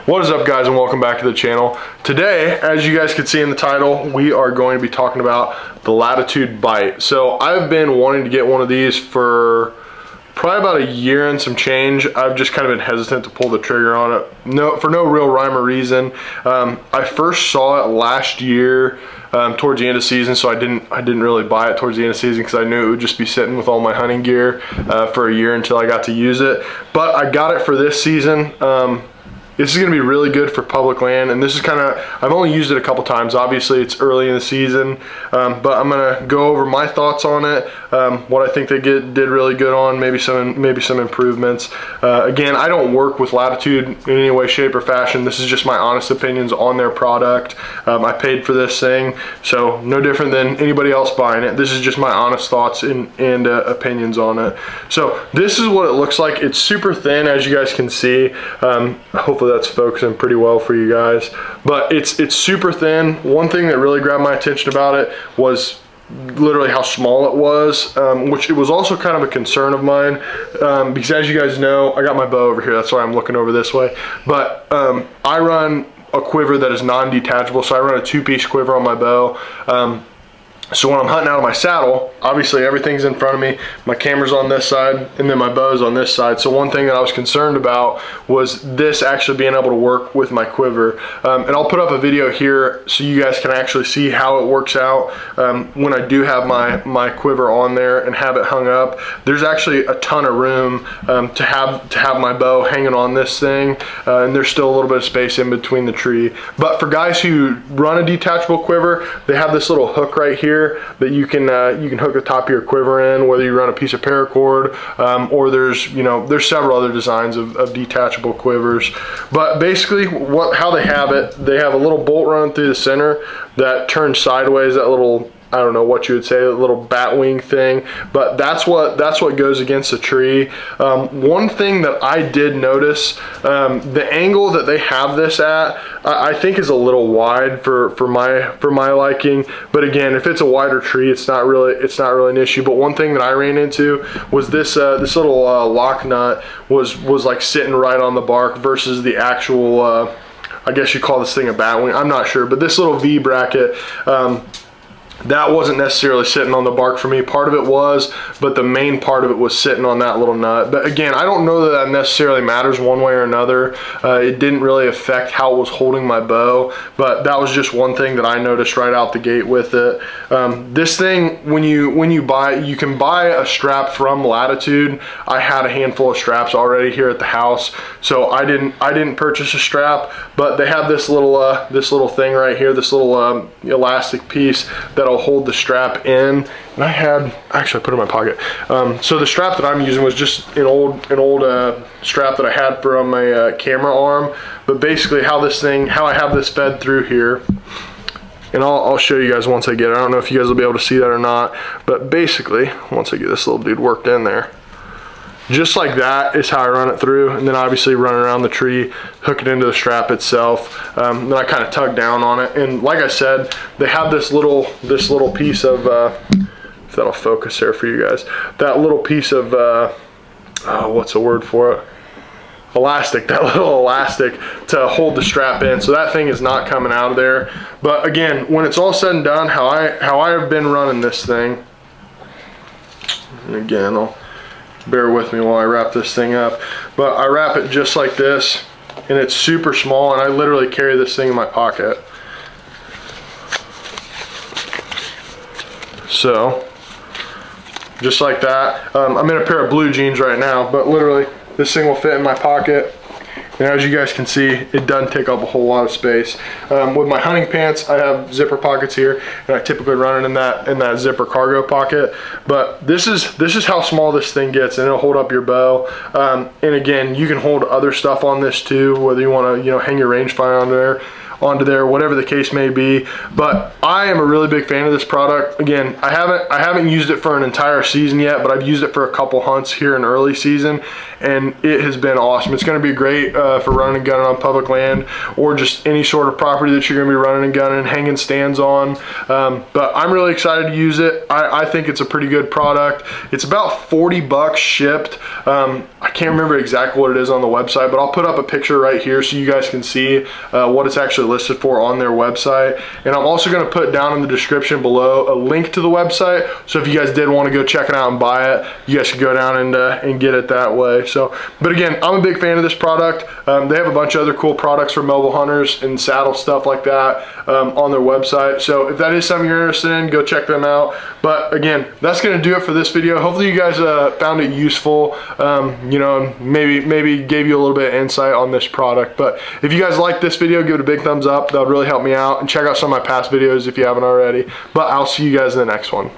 What is up, guys, and welcome back to the channel. Today, as you guys can see in the title, we are going to be talking about the Latitude Bite. So I've been wanting to get one of these for probably about a year and some change. I've just kind of been hesitant to pull the trigger on it, for no real rhyme or reason. I first saw it last year towards the end of season, so I didn't really buy it towards the end of season because I knew it would just be sitting with all my hunting gear for a year until I got to use it. But I got it for this season. This is gonna be really good for public land, and this is kind of, I've only used it a couple times. Obviously it's early in the season, but I'm gonna go over my thoughts on it, what I think they did really good on, maybe some improvements. Again, I don't work with Latitude in any way, shape, or fashion. This is just my honest opinions on their product. I paid for this thing, so no different than anybody else buying it. This is just my honest thoughts and opinions on it. So this is what it looks like. It's super thin, as you guys can see. Hopefully that's focusing pretty well for you guys, but it's super thin. One thing that really grabbed my attention about it was literally how small it was, which it was also kind of a concern of mine, because as you guys know, I got my bow over here, that's why I'm looking over this way, but I run a quiver that is non-detachable, so I run a two-piece quiver on my bow. So when I'm hunting out of my saddle, obviously everything's in front of me, my camera's on this side, and then my bow's on this side. So one thing that I was concerned about was this actually being able to work with my quiver. And I'll put up a video here so you guys can actually see how it works out when I do have my quiver on there and have it hung up. There's actually a ton of room to have my bow hanging on this thing, and there's still a little bit of space in between the tree. But for guys who run a detachable quiver, they have this little hook right here that you can hook the top of your quiver in, whether you run a piece of paracord or there's several other designs of detachable quivers. But basically how they have it, they have a little bolt running through the center that turns sideways, that little, I don't know what you would say, a little bat wing thing, but that's what goes against the tree. One thing that I did notice, the angle that they have this at, I think is a little wide for my liking. But again, if it's a wider tree, it's not really an issue. But one thing that I ran into was this little lock nut was like sitting right on the bark versus the actual, I guess you call this thing a bat wing, I'm not sure, but this little V bracket, that wasn't necessarily sitting on the bark for me. Part of it was, but the main part of it was sitting on that little nut. But again, I don't know that necessarily matters one way or another. It didn't really affect how it was holding my bow, but that was just one thing that I noticed right out the gate with it. This thing, when you buy it, you can buy a strap from Latitude. I had a handful of straps already here at the house, so I didn't purchase a strap, but they have this little thing right here, this little elastic piece that'll hold the strap in. And actually I put it in my pocket. So the strap that I'm using was just an old strap that I had from a camera arm. But basically how I have this fed through here, and I'll show you guys once I get it. I don't know if you guys will be able to see that or not, but basically once I get this little dude worked in there, just like that is how I run it through, and then obviously run around the tree, hook it into the strap itself. Then I kind of tug down on it, and like I said, they have this little piece of, if that'll focus there for you guys, that little piece of, what's the word for it? Elastic, that little elastic to hold the strap in, so that thing is not coming out of there. But again, when it's all said and done, how I have been running this thing, and again, bear with me while I wrap this thing up, but I wrap it just like this, and it's super small, and I literally carry this thing in my pocket. So just like that. I'm in a pair of blue jeans right now, but literally this thing will fit in my pocket. And as you guys can see, it doesn't take up a whole lot of space. With my hunting pants, I have zipper pockets here, and I typically run it in that zipper cargo pocket. But this is how small this thing gets, and it'll hold up your bow. And again, you can hold other stuff on this too, whether you want to hang your rangefinder onto there, whatever the case may be. But I am a really big fan of this product. Again, I haven't used it for an entire season yet, but I've used it for a couple hunts here in early season, and it has been awesome. It's going to be great for running and gunning on public land, or just any sort of property that you're gonna be running and gunning, hanging stands on. But I'm really excited to use it. I think it's a pretty good product. It's about 40 bucks shipped. I can't remember exactly what it is on the website, but I'll put up a picture right here so you guys can see what it's actually listed for on their website. And I'm also gonna put down in the description below a link to the website, so if you guys did want to go check it out and buy it, you guys can go down and get it that way. So, but again, I'm a big fan of this product. They have a bunch of other cool products for mobile hunters and saddle stuff like that on their website. So if that is something you're interested in, go check them out. But again, that's gonna do it for this video. Hopefully you guys found it useful, you know, maybe gave you a little bit of insight on this product. But if you guys like this video, give it a big thumbs up. That would really help me out. And check out some of my past videos if you haven't already. But I'll see you guys in the next one.